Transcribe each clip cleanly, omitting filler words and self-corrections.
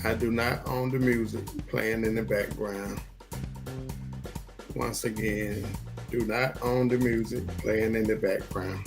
I do not own the music playing in the background. Once again, do not own the music playing in the background.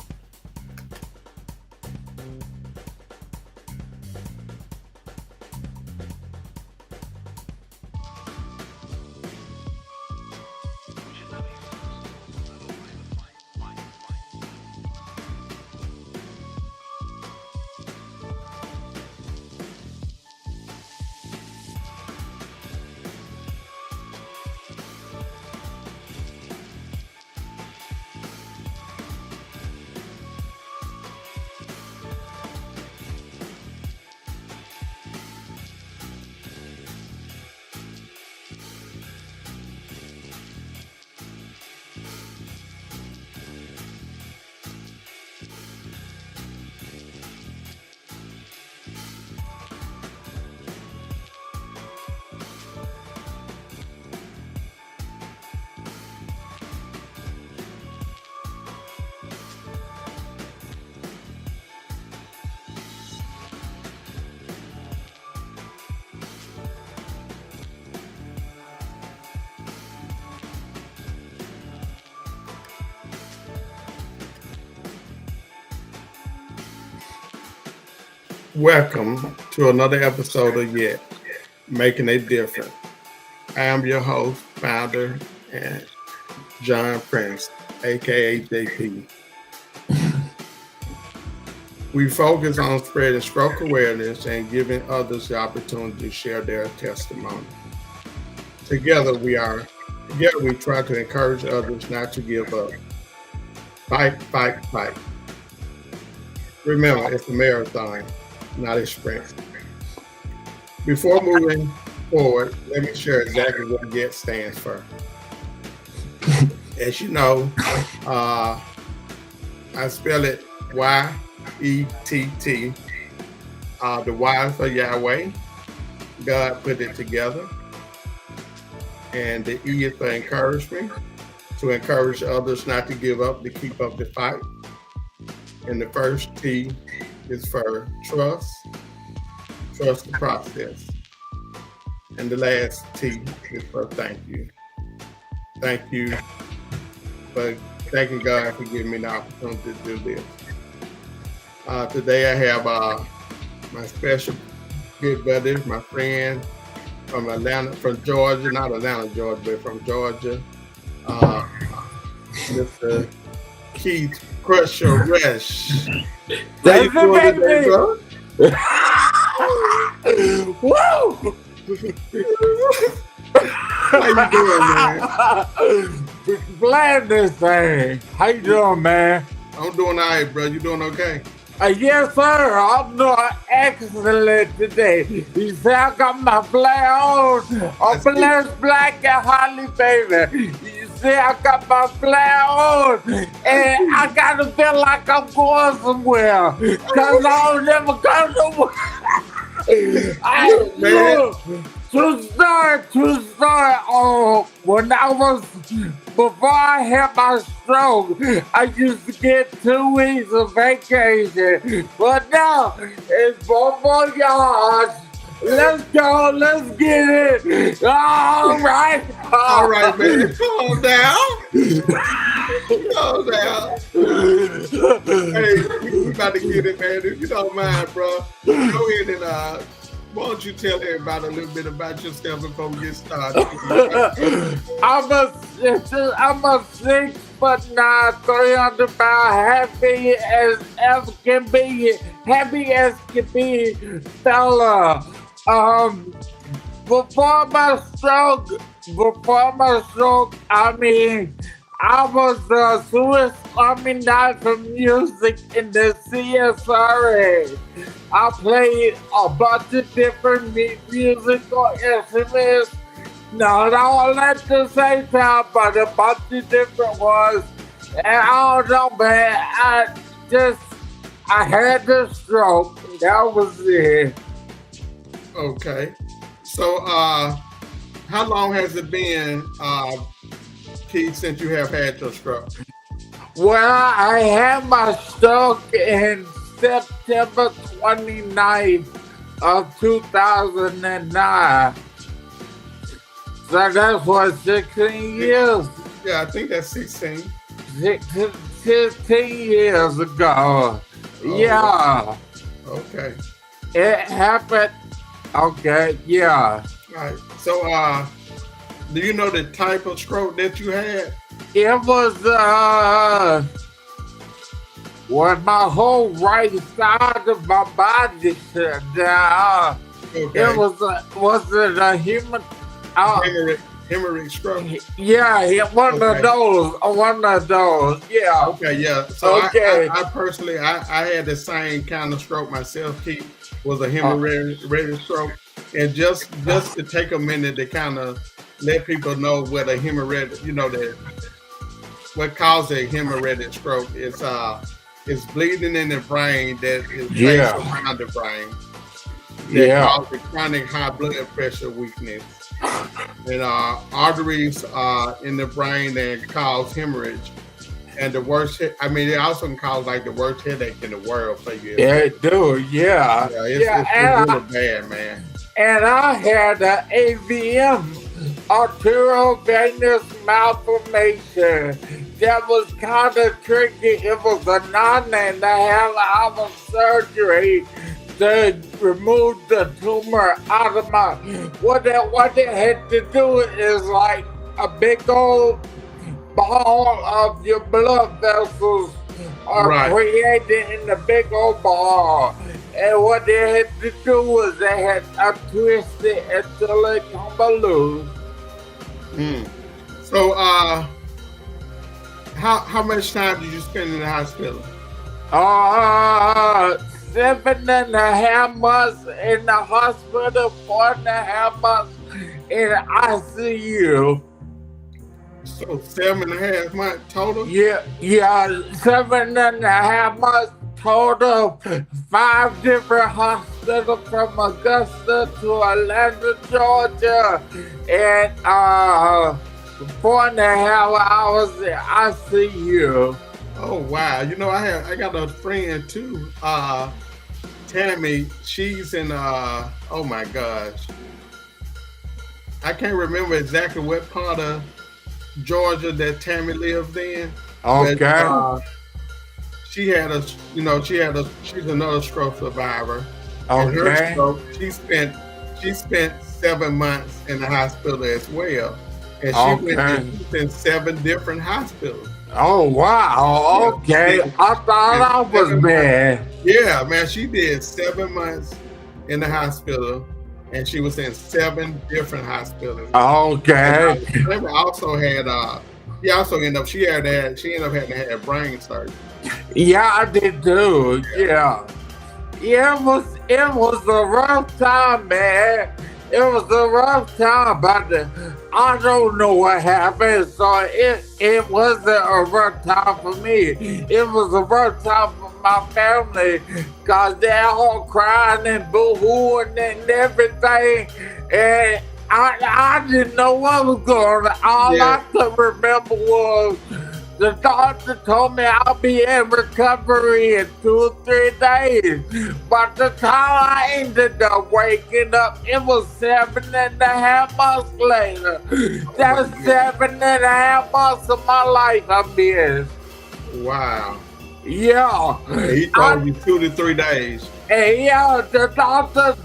Welcome to another episode of Yet, Making a Difference. I am your host, founder, and John Prince, aka JP. We focus on spreading stroke awareness and giving others the opportunity to share their testimony. Together we try to encourage others not to give up. Fight, fight, fight. Remember, it's a marathon, not a sprint. Before moving forward, let me share exactly what Y.E.T.T stands for. As you know, I spell it Y-E-T-T. The Y for Yahweh. God put it together. And the E is for encouragement, to encourage others not to give up, to keep up the fight. And the first T is for trust the process. And the last T is for thank you. Thank you for thanking God for giving me the opportunity to do this. Today I have my special good buddy, my friend from Georgia, not Atlanta, Georgia, but from Georgia, Mr. Keith KRUSHER. How you doing today, bro? Woo! How you doing, man? Glad this thing. How you doing, man? I'm doing all right, bro. You doing okay? Yes, sir. I'm doing excellent today. You see, I got my flag on. I'm blessed, black, and holly, baby. You see, I got my flag on. And I gotta feel like I'm going somewhere. Because I don't never go nowhere. True story. When I was, before I had my stroke, I used to get 2 weeks of vacation. But now, it's 4 yards. Let's go, let's get it. All right, man. Calm down. Hey, we about to get it, man. If you don't mind, bro, go ahead and why don't you tell everybody a little bit about yourself before we get started? I'm a 6'9", 300 pound, happy as can be fella. Before my stroke, I was the Swiss Army knife of music in the CSRA. I played a bunch of different musical instruments, not all at the same time, but a bunch of different ones. And I don't know, man, I had the stroke, and that was it. Okay. So, how long has it been, Keith, since you have had your stroke? Well, I had my stroke in September 29th, of 2009. So that's what 16 years, Yeah, I think that's 16. 16 years ago. Oh, Yeah, okay. it happened. Okay, yeah. All right. So, do you know the type of stroke that you had? It was when my whole right side of my body shut down. It Okay. was it a human? Uh, Hemorrhage stroke. yeah, one of Okay. those. One of those. Yeah. Okay, yeah. So Okay. I personally, I had the same kind of stroke myself. Keith was a Uh, hemorrhagic stroke, and just to take a minute to kind of let people know what a hemorrhagic, that what causes a hemorrhagic stroke is it's bleeding in the brain that is based yeah. around the brain that Yeah. causes chronic high blood pressure weakness and arteries in the brain that cause hemorrhage. And the worst, I mean, it also can cause like the worst headache in the world for you. Yeah, dude. Yeah. Yeah, it's Yeah. really bad, man. And I had an AVM, arterial venous malformation. That was kind of tricky. It was a 9.5 hour surgery to remove the tumor out of my. What they had to do is like a big old ball of your blood vessels are Right. created in the big old ball. And what they had to do was they had to twist it until it come loose. Mm. So, how much time did you spend in the hospital? 7.5 months in the hospital, 4.5 months in the ICU. So 7.5 months total. Yeah, 7.5 months total. 5 different hospitals from Augusta to Atlanta, Georgia, and 4.5 hours in ICU. Oh wow! I got a friend too. Tammy. She's in. Oh my gosh, I can't remember exactly what part of Georgia that Tammy lives in. But Okay. she had a, she's another stroke survivor, and her Okay. stroke, she spent 7 months in the hospital as well, and Okay. she's in 7 different hospitals. Oh wow. Okay. Yeah, I thought and I was 7 months. bad. Yeah, man, she did 7 months in the hospital, and she was in 7 different hospitals. And Okay. Tammy also had, she ended up having to have brain surgery. Yeah, I did too. Yeah. Yeah, it was a rough time, man. It was a rough time, but I don't know what happened. So it wasn't a rough time for me. It was a rough time for my family, cause they're all crying and boo-hooing and everything, and I didn't know what was going on. All Yeah, I could remember was the doctor told me I'll be in recovery in 2 or 3 days. By the time I ended up waking up, it was 7.5 months later. oh my That's goodness. 7.5 months of my life I missed. Wow. Yeah. And he I told you 2 to 3 days. And yeah, the doctor,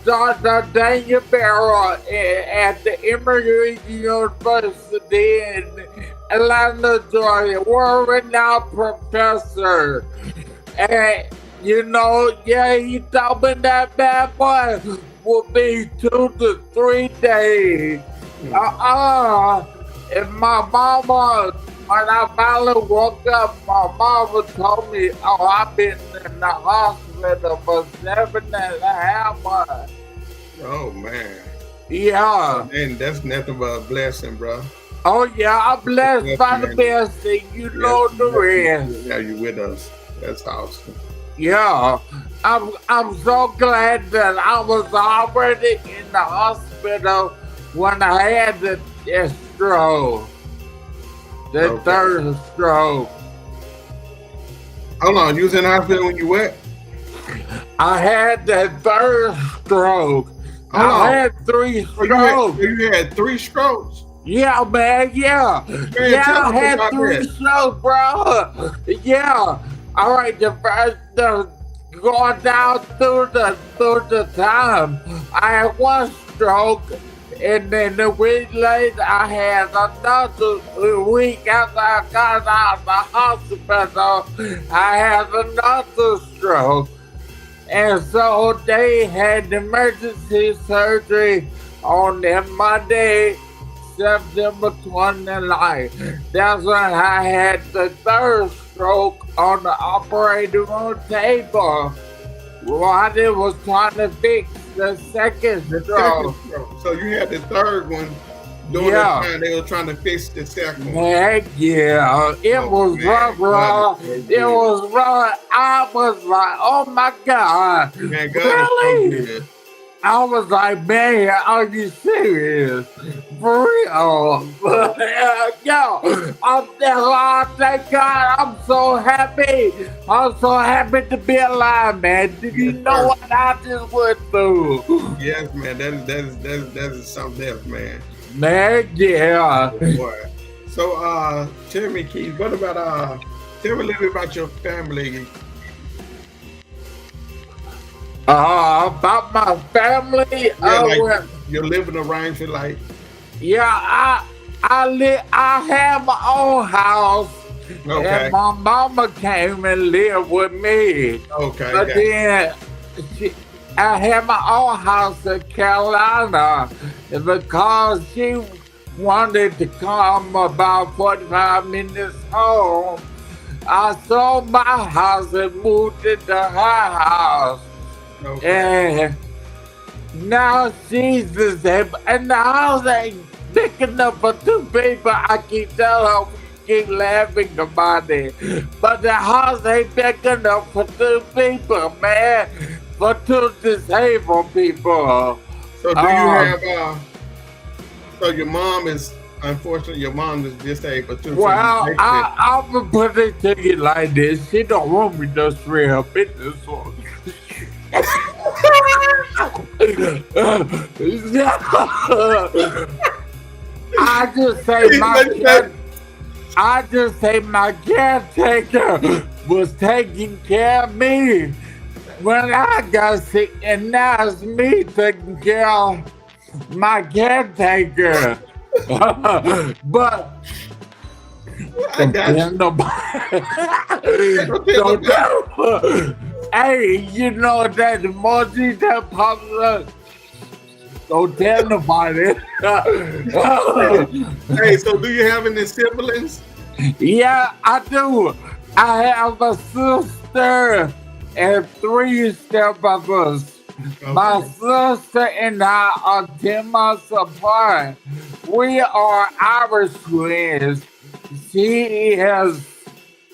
Dr. Daniel Barrow at the Emory University in Atlanta, Georgia, were a renowned professor. And he told me that bad boy will be 2 to 3 days. Mm. And my mama, when I finally woke up, my mama told me, "Oh, I've been in the hospital for 7.5 months." Oh man. Yeah. And that's nothing but a blessing, bro. Oh yeah, I'm blessed Yes, by the man. best thing. You Yes, know the rest. yes, have you with us. That's awesome. Yeah. I'm so glad that I was already in the hospital when I had the stroke. The Okay. third stroke. Hold on, you was in the hospital when you wet? I had that third stroke. Hold I on. had 3 So you had, so strokes. you had 3 strokes. Yeah, man, yeah. Man, Yeah, tell I us had about 3 that. strokes, bro. Yeah. All right, the going down through the time. I had 1 stroke, and then a week later I had another. A week after I got out of the hospital, I had another stroke. And so they had emergency surgery on that Monday, September 29th. That's when I had the third stroke on the operating room table while they was trying to fix the second The second stroke. stroke. So you had the third one during the Yeah. time they were trying to fix the second one. Heck yeah, it Oh was rough, man, God bro. is so It good. was rough. I was like, oh my God, Man, God is so really? good. I was like, man, are you serious? For real? Yo, thank God. I'm so happy. I'm so happy to be alive, man. Did you Yes, know sir. what I just went through? Yes, man. That is something else, man. Man, yeah. Oh boy. So tell me, Keith, what about tell me a little bit about your family. About my family, Yeah, like well, your living arrangement, like yeah, I have my own house, okay, and my mama came and lived with me. okay, But got then she, I had my own house in Carolina because she wanted to come about 45 minutes home. I sold my house and moved into her house. okay. And now she's disabled, and the house ain't big enough for 2 people. I keep telling her, we keep laughing about it. But the house ain't big enough for 2 people, man. For 2 disabled people. So do you Um, have so your mom is unfortunately your mom is disabled too, so you well, basically I'm gonna put it to you like this. She don't want me to spray her business on. I just say my cat. I just say my caretaker was taking care of me when I got sick, and now it's me taking care of my caretaker. But I don't got tell you. nobody. Don't tell Don't nobody. tell. Hey, you know that emoji that pops up. Don't tell nobody. Hey, so do you have any siblings? Yeah, I do. I have a sister and 3 stepbrothers. My Okay. sister and I are 10 months apart. We are Irish twins. She has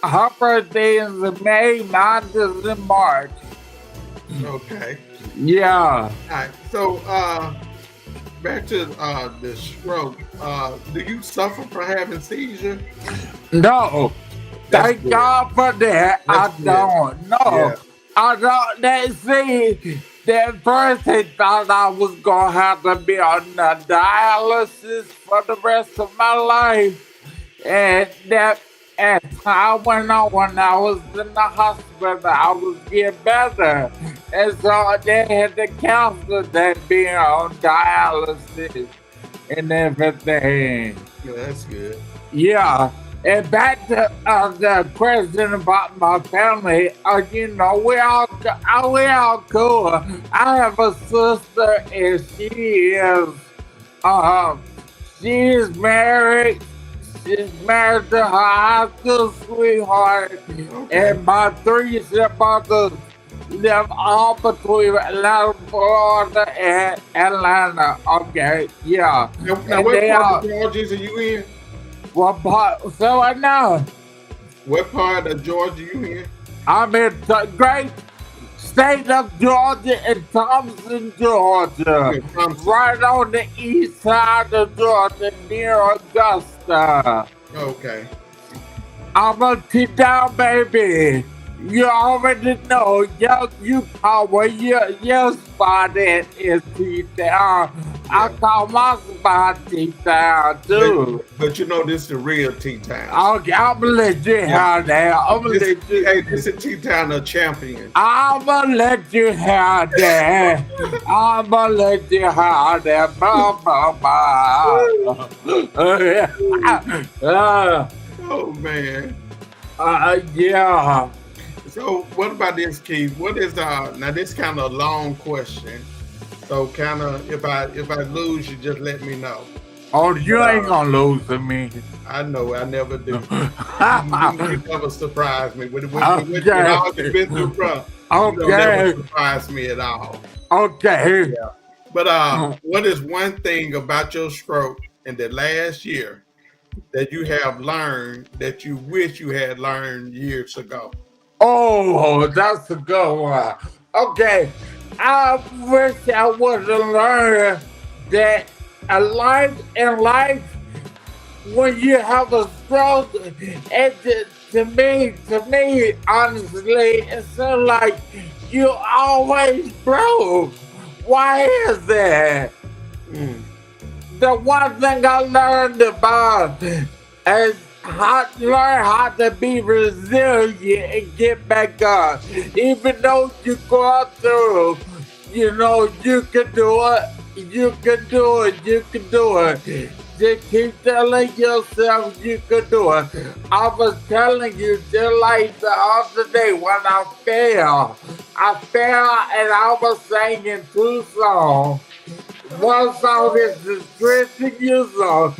her birthday is in May, mine is in March. Okay. Yeah. All right. So back to the stroke. Do you suffer from having seizure? No. That's Thank good. God for that. That's I good. don't. Yeah. No. I don't. They see. At first, they thought I was gonna have to be on the dialysis for the rest of my life. And that as time went on, when I was in the hospital, I was getting better. And so they had to cancel that being on dialysis and everything. Yeah, that's good. Yeah. And back to the question about my family, we all cool. I have a sister, and uh, she is married. She's married to her high school sweetheart, Okay. and my 3 stepbrothers live all between Atlanta, Florida, and Atlanta. Okay, yeah, Now, and what they part of are Georgia are you in? what part? So I know What part of Georgia you in? I'm in the great state of Georgia in Thompson, Georgia, Yeah, Thompson. right on the east side of Georgia, near Augusta. Okay. I'm a T-down baby. You already know you call where your spot is T-Town. I Yeah. call my spot T-Town But too. but you know this is the real T Town. Okay, I'm gonna let you Yeah. have that. I'm gonna This let you. hey, this is T Town of champions. I'm gonna let you have that. I'm gonna let you have that. Ba, ba, ba. Oh man. Yeah. So what about this, Keith? What is now this kind of a long question. So kind of if I lose you just let me know. Oh, But you ain't gonna lose to me. I know I never do. You never surprise me with Okay. all you've been through, bro. You don't never Okay. surprise me at all. Okay. Yeah. But what is one thing about your stroke in the last year that you have learned that you wish you had learned years ago? Oh, that's a good one. Okay. I wish I would have learned that a life in life when you have a stroke, to me, honestly, it seems like you always broke. Why is that? Mm. The one thing I learned about is learn how to be resilient and get back up. Even though you go through, you can do it. You can do it. You can do it. Just keep telling yourself you can do it. I was telling you just like the other day when I fell. I fell and I was singing 2 songs. One song is the stretching you song.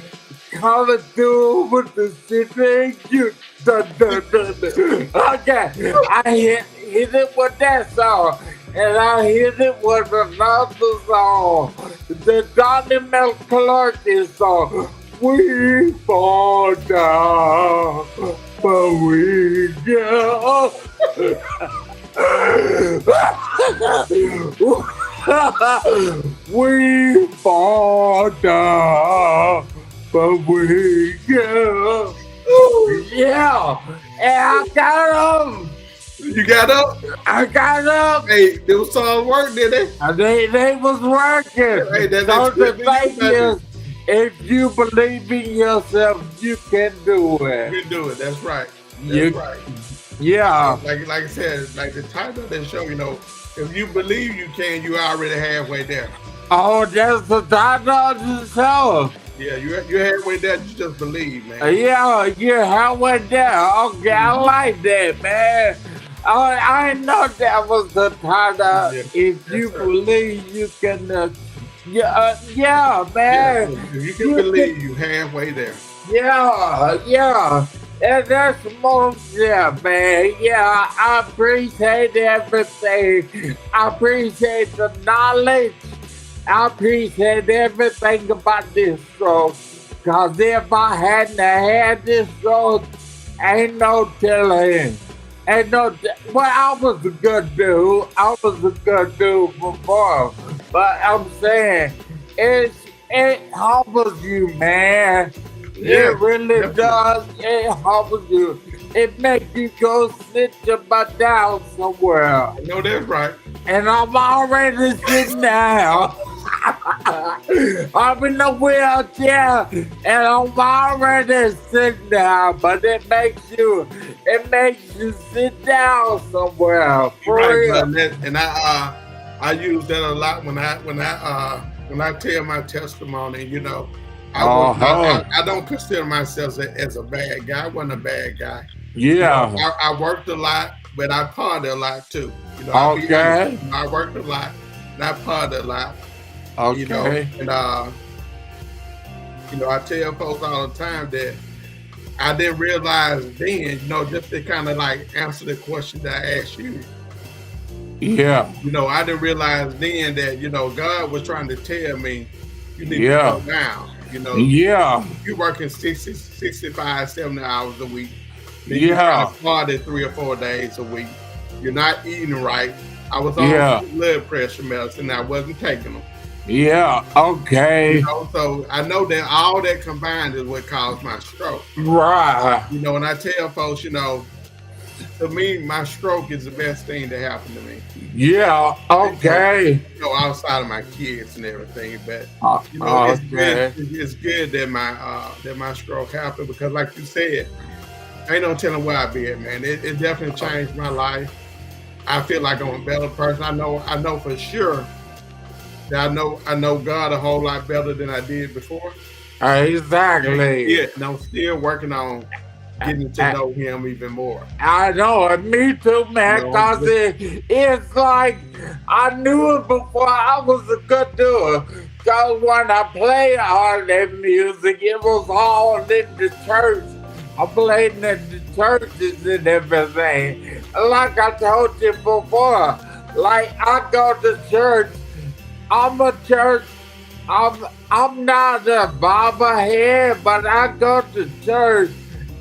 Coming through with the city you. Dun, dun, dun, dun. Okay, I hit it with that song. And I hit it with another song. The Johnny McClurkin song. We fall down, but we go. We fall down, but we go. Yeah, and I got them. You got up? I got them. Hey, those songs work, did they? They was working. Hey, that's So the good. thing is, if you believe in yourself, you can do it. You do it. That's right. That's You, right. yeah. Like I said, like the title of the show, if you believe you can, you already halfway there. Oh, that's the title of the show. Yeah, you're halfway there. You just believe, man. Yeah, you're halfway there. Okay, I like that, man. I know that was the title. Yeah, If yes, you sir. believe you can, yeah, Yeah, man. if you can You believe, you halfway there. yeah. And that's most, yeah, man. Yeah, I appreciate everything. I appreciate the knowledge. I appreciate everything about this stroke. Cause if I hadn't had this stroke, ain't no telling. Well, I was a good dude. I was a good dude before. But I'm saying, it humbles you, man. Yeah, It really definitely. does. It humbles you. It makes you go sit your butt down somewhere. I know that's right. And I'm already sitting down. I'm in the wheelchair and I'm already sitting down, but it makes you sit down somewhere. You're For right, real. bro. And I use that a lot when I tell my testimony. Uh-huh. I don't consider myself as a bad guy. I wasn't a bad guy. Yeah. I worked a lot, but I partied a lot too. I'll be Okay. honest. I worked a lot, and I partied a lot. Okay. And I tell folks all the time that I didn't realize then, just to kind of like answer the question that I asked you. Yeah. I didn't realize then that, God was trying to tell me you need to Yeah. slow down. Yeah. You're working 60, 65, 70 hours a week. Then you're trying Yeah. to party 3 or 4 days a week. You're not eating right. I was on Yeah. blood pressure medicine. I wasn't taking them. Yeah. Okay. So I know that all that combined is what caused my stroke. Right. And I tell folks, to me, my stroke is the best thing to happen to me. Yeah, okay. Outside of my kids and everything, but it's good. Okay. It's good that my stroke happened because, like you said, ain't no telling where I'd be at, man. It definitely changed my life. I feel like I'm a better person. I know for sure that I know God a whole lot better than I did before. Exactly. Yeah, and I'm still working on getting to know Him even more. I know it. Me too, man. Cause it's like I knew it before I was a good doer. Cause when I played all that music, it was all in the church. I played in the churches and everything. Like I told you before, like I go to church. I'm a church. I'm not a bobblehead, but I go to church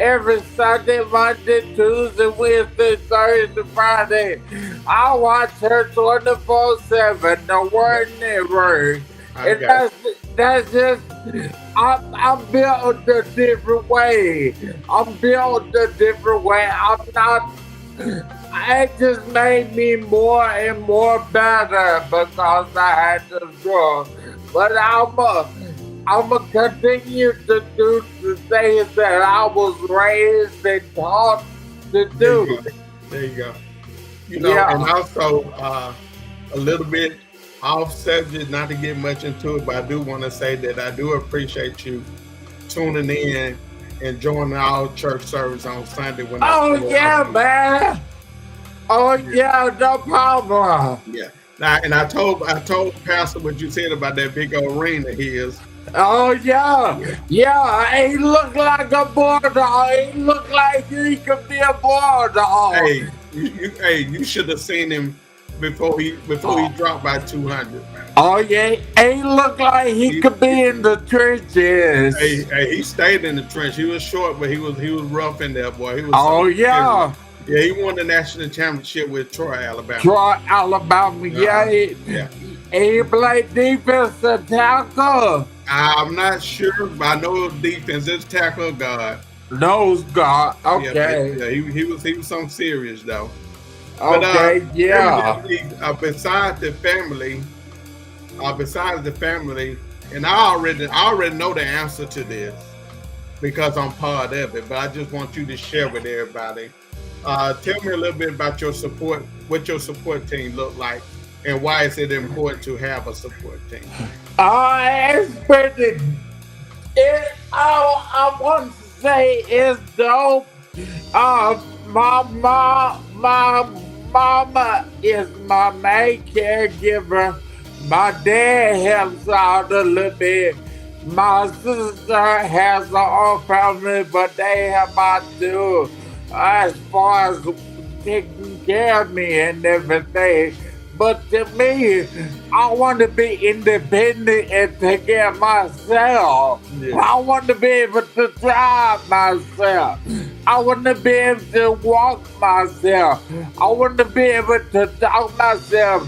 every Sunday, Monday, Tuesday, Wednesday, Thursday, Friday. I watch her 24/7, the word never. And that's just I'm built a different way. I'm built a different way. I'm not it just made me more and more better because I had to grow. But I'ma continue to do the things that I was raised and taught to do. There you go. And also a little bit off subject, not to get much into it, but I do want to say that I do appreciate you tuning in and joining our church service on Sunday. Man. Oh yeah, no problem. Yeah. Now, and I told Pastor what you said about that big old ring of his. Oh yeah. He looked like a bulldog. He looked like he could be a bulldog. Hey, you should have seen him before he dropped by 200. Oh yeah, he looked like he could be in the trenches. Hey, he stayed in the trench. He was short, but he was rough in there, boy. He was. Yeah. Yeah, he won the national championship with Troy, Alabama. He played defensive tackle. I'm not sure, but I know defense is tackle guard. Nose guard. Okay. He was something serious though. Okay. Besides the family, and I already know the answer to this because I'm part of it. But I just want you to share with everybody. Tell me a little bit about your support, what your support team look like, and why is it important to have a support team? It's pretty. I want to say it's dope. My mama is my main caregiver. My dad helps out a little bit. My sister has her own family, but they help out too. As far as taking care of me and everything. But to me, I want to be independent and take care of myself. Yeah. I want to be able to drive myself. I want to be able to walk myself. I want to be able to talk myself,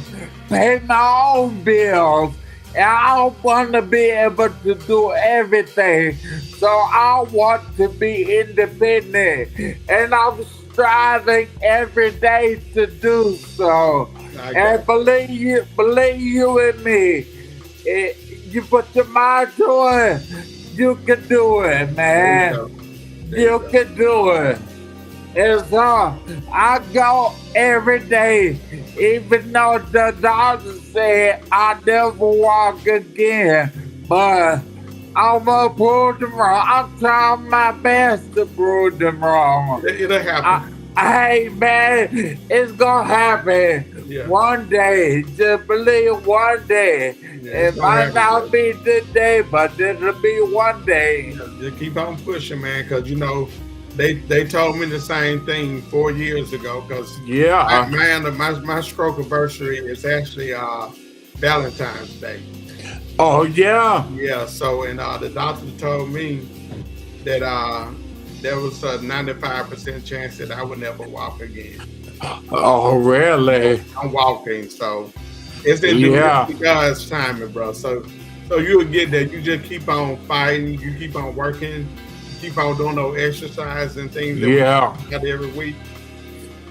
pay my own bills. And I want to be able to do everything. So I want to be independent. And I'm striving every day to do so. And believe you in me. You put your mind to it, you can do it, man. You can do it. And so I go every day, even though the doctor said I never walk again. But I'm gonna prove them wrong. I'm trying my best to prove them wrong. It'll happen. Hey man, it's gonna happen. Yeah. One day, just believe one day. Yeah, it might not be today, but it'll be one day. Just keep on pushing, man, because they told me the same thing 4 years ago. Because my stroke anniversary is actually Valentine's Day. Oh yeah. Yeah. So and the doctor told me that there was a 95% chance that I would never walk again. Oh, really? I'm walking, so it's in God's timing, bro. So you'll get there. You just keep on fighting. You keep on working. You keep on doing those exercise and things that we do every week.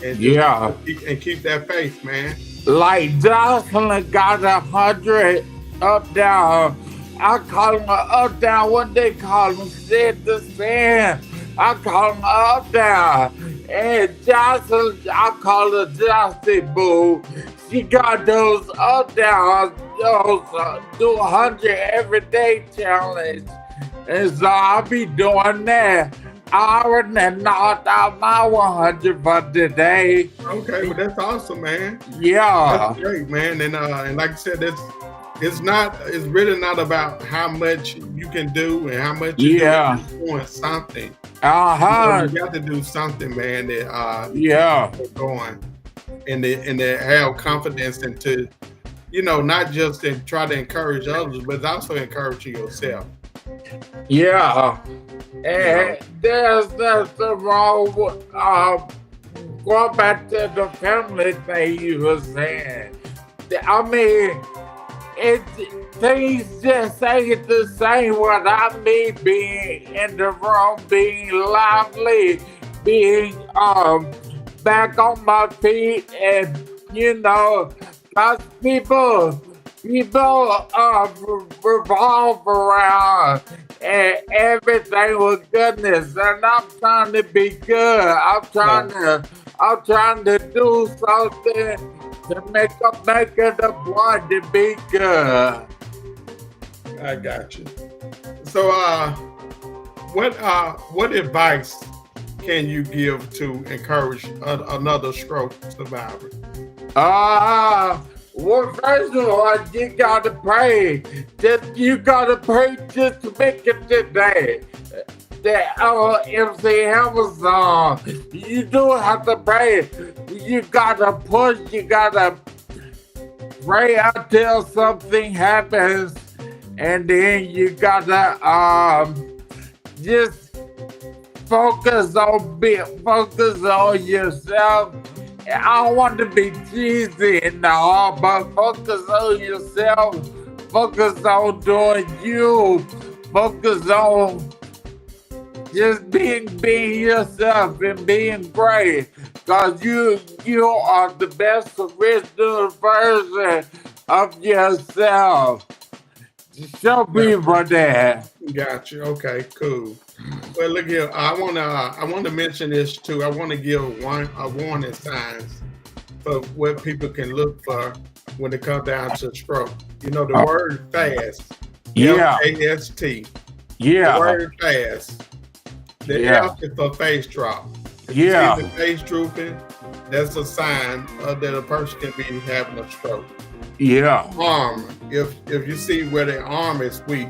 and just Yeah. keep that faith, man. Like Jocelyn got 100 up down. I call him a up down. What they call him? Said the sand. I call him a up down. And Jocelyn, I call her Jocelyn Boo. She got those up downs, those do 100 every day challenge. And so I'll be doing that. I already knocked out my 100 for today. Okay, well that's awesome, man. Yeah. That's great, man. And like I said, it's really not about how much you can do and how much you do. Yeah. You're doing something. Uh-huh. You got to do something, man, that Yeah. keep going and to have confidence and to, not just to try to encourage others, but also encouraging yourself. Yeah. And there's nothing wrong with going back to the family thing you were saying. I mean, things just ain't the same without me being in the room, being lively, being back on my feet, and cause people revolve around and everything with goodness, and I'm trying to be good. I'm trying to do something to make it a point to be good. I got you. So, what advice can you give to encourage another stroke survivor? Well, first of all, you gotta pray. You gotta pray just to make it today. That MC Hammer song. You do have to pray. You gotta push. You gotta pray until something happens, and then you gotta just focus on yourself. I don't want to be cheesy and all, but focus on yourself. Focus on doing you. Focus on just being yourself and being great. Because you are the best original version of yourself. Show people that. Got you. Okay, cool. Well, look here. I want to mention this too. I want to give a warning signs for what people can look for when it comes down to stroke. The word fast. Yeah. F-A-S-T. Yeah. The word fast. The F is for face drop. If you see the face drooping, that's a sign that a person can be having a stroke. Yeah. Arm. If you see where their arm is weak,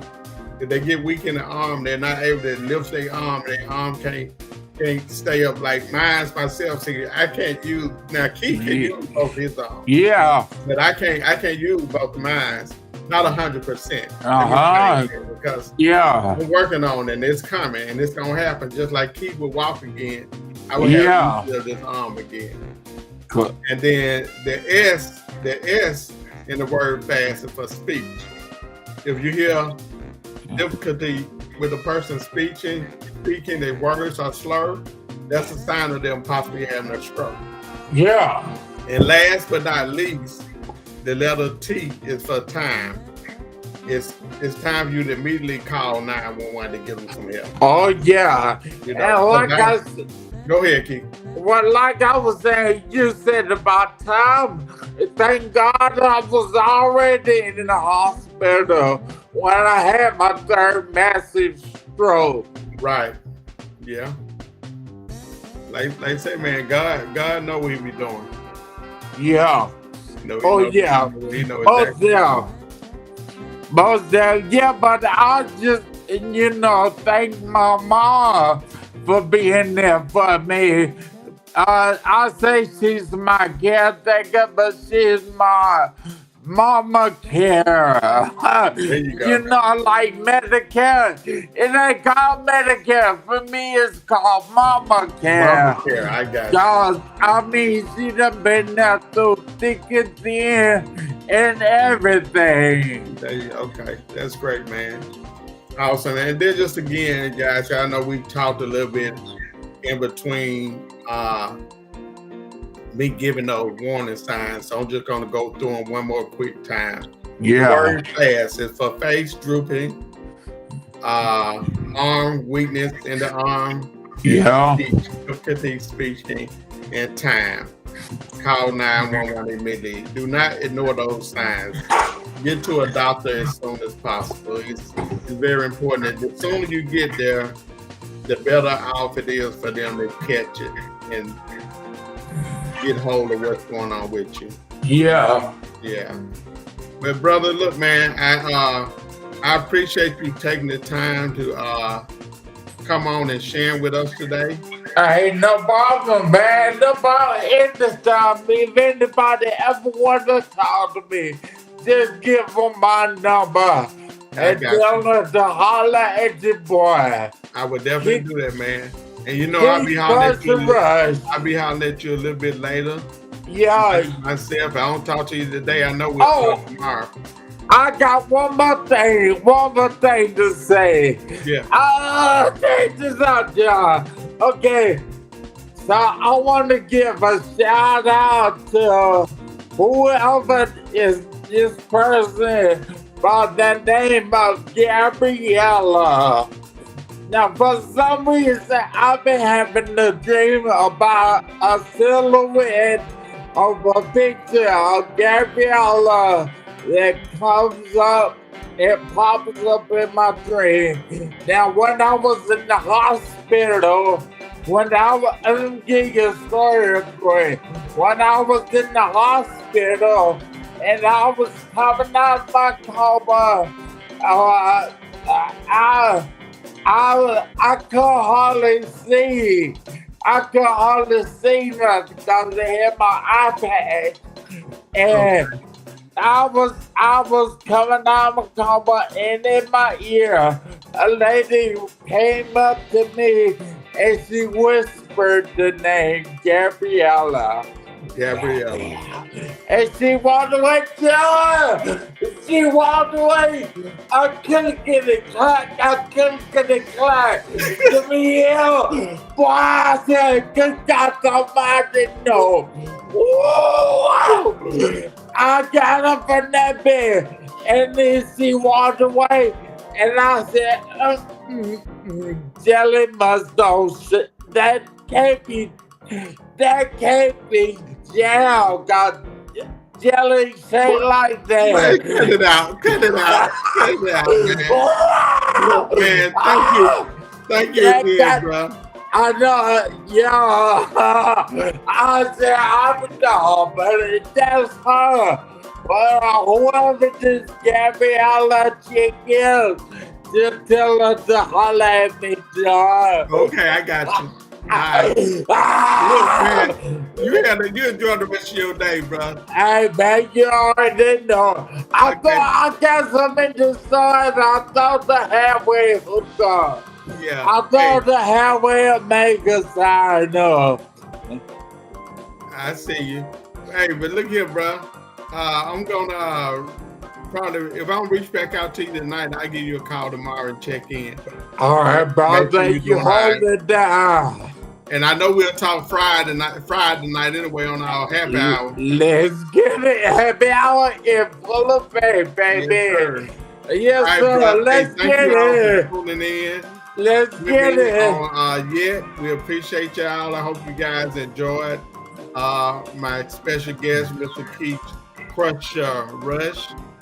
if they get weak in the arm, they're not able to lift their arm. Their arm can't stay up. Like myself. See, I can't use now. Keith can use both his arms. Yeah. But I can't use both mine. Not 100%. Because I'm working on it and it's coming and it's gonna happen. Just like Keith will walk again, I will have to use this arm again. Cool. And then the S in the word fast is for speech. If you hear difficulty with a person speaking, their words are slurred, that's a sign of them possibly having a stroke. Yeah. And last but not least, the letter T is for time. It's time for you to immediately call 911 to give them some help. Oh yeah. Go ahead, Keith. Well, like I was saying, you said about time. Thank God I was already in the hospital when I had my third massive stroke. Right. Yeah. Like I say, man, God know what he be doing. Yeah. He know Exactly. Most yeah, but I just thank my mom for being there for me. I say she's my caretaker, but she's my mama care. There you go. Like Medicare. It ain't called Medicare. For me, it's called mama care. Mama care, I got it. She done been there through thick and thin and everything. Okay, that's great, man. Awesome. And then just again, guys, I know we've talked a little bit in between me giving those warning signs. So I'm just gonna go through them one more quick time. The Yeah. word fast is for face drooping, arm weakness in the arm, Yeah. difficulty speaking, and time. Call 911 immediately. Do not ignore those signs. Get to a doctor as soon as possible. It's very important that the sooner you get there, the better off it is for them to catch it and get hold of what's going on with you. Yeah. Yeah. But brother, look, man, I appreciate you taking the time to come on and sharing with us today. Ain't no problem, man. No problem. Anytime, if anybody ever want to talk to me, just give them my number and got tell you. them to holler at your boy. I would definitely do that, man. And you know, Keep I'll be hollering at you. rush. I'll be hollering at you a little bit later. Yeah. Myself, I don't talk to you today. I know we'll talk tomorrow. I got one more thing to say. Yeah. Check this out, y'all. Okay, so I want to give a shout out to whoever is this person by the name of Gabriella. Now, for some reason, I've been having a dream about a silhouette of a picture of Gabriella that comes up, it pops up in my dream. Now, when I was in the hospital, let me give you a story quick. When I was in the hospital and I was coming out of my coma, I could hardly see. I could hardly see nothing because they had my iPad. And I was coming out of my coma, and in my ear, a lady came up to me and she whispered the name Gabriella. And she walked away, John! She walked away! I couldn't get it clack! Give me hell! Boy, I said, good God Almighty, no! Whoa! I got up from that bed, and then she walked away, and I said, Jelly must know shit. That can't be jail. God, Jelly say like that. Man, cut it out, man. Man, thank you again, bro. I know, yeah. I said, I'm no, but that's her. Well, whoever this Gabriella chick is, just tell her to holler at me, John. Okay, I got you. All right. Look, man, you enjoy the rest of your day, bro. Hey, man, you already know. I got some in the sun. I thought the halfway hooked up. Yeah. I thought the halfway make a sign up. I see you. Hey, but look here, bro. I'm gonna probably, if I don't reach back out to you tonight, I'll give you a call tomorrow and check in. All right, bro. Thank you. Hold it down. And I know we'll talk Friday night anyway on our happy hour. Let's get it. Happy hour in full effect, baby. Yes, sir. Bro. Let's get it. Tuning in. Let's get it. On, we appreciate y'all. I hope you guys enjoyed my special guest, Mr. Keith KRUSHER.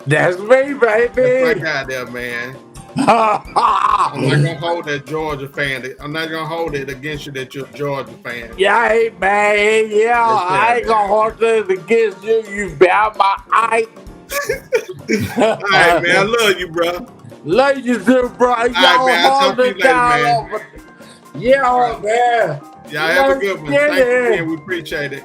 That's me, baby. That's my guy there, man. I'm not gonna hold that Georgia fan. I'm not gonna hold it against you that you're a Georgia fan. Yeah, hey, man. Yeah, I ain't gonna hold it against you. You bout my eye. All right, man. I love you, bro. Love you too, bro. Y'all hold it down. Yeah, man. Y'all have a good one. Thank you, man. We appreciate it.